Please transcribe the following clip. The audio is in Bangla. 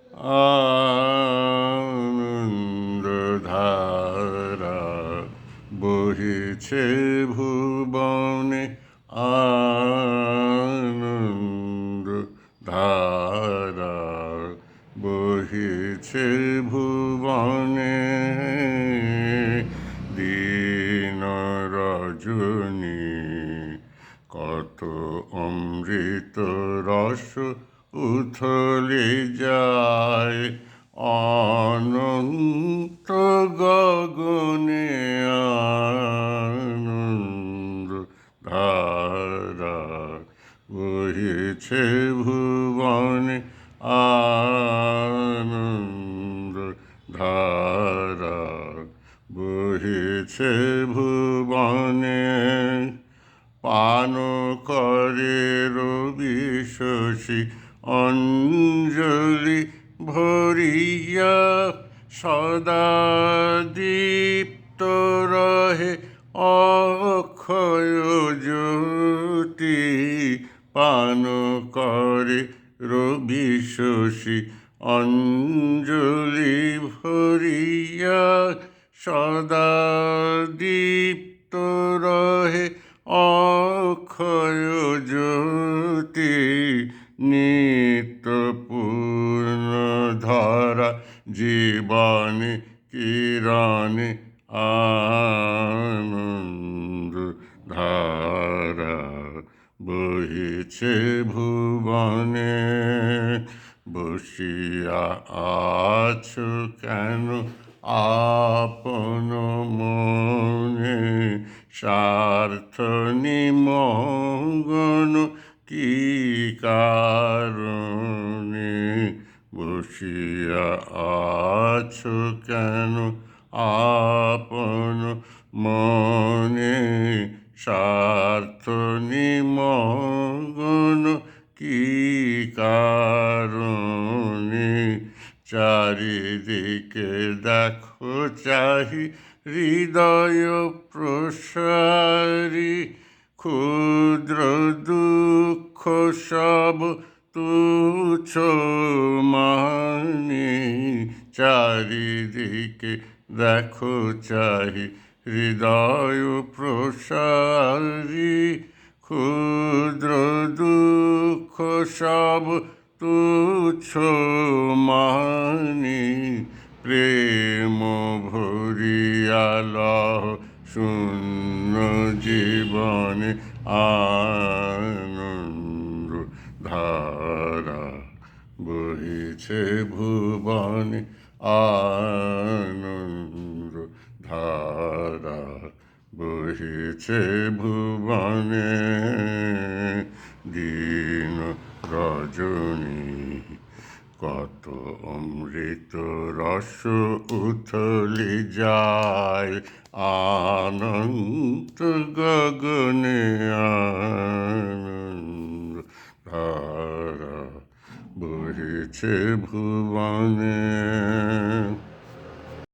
আনন্দধারা বহিছে ভুবনে, আনন্দধারা বহিছে ভুবনে। দিন রজনী কত অমৃত রস উথলে যায়, অনন্ত গগনে আনন্দ ধারা বহিছে ভুবনে, আনন্দ ধারা বহিছে ভুবনে। পান করে রবি শশী অঞ্জলি ভরিয়া, সদা দীপ্ত রহে অক্ষয় জ্যোতি। পান করে রবি শশী অঞ্জলি ভরিয়া, সদা দীপ্ত রহে অক্ষয় জ্যোতি। নিত্য পূর্ণ ধারা জীবনে কিরণে, আনন্দ ধারা বহিছে ভুবনে। বসিয়া আছো কেন আপন মনে, স্বার্থ নিমগ্ন কি কারণে? বসিয়া আছো কেন আপন মনে, স্বার্থ নিমগ্ন কি কারণে? চারিদিকে দেখো চাহি হৃদয় প্রসারী, ক্ষুদ্র দুঃখ সব তুচ্ছ মানি। চারিদিকে দেখো চাহি হৃদয় প্রসারী, ক্ষুদ্র দুঃখ সব তুচ্ছ মানি। প্রেম ভরিয়া লহ শূন্য জীবনে, আনন্দ ধারা বহিছে ভুবনে, আনন্দ ধারা বহিছে ভুবনে। দিন রজনী কত অমৃত রস উথলে যায়, আনন্ত গগনে আনন্দ ধারা বহিছে ভুবনে।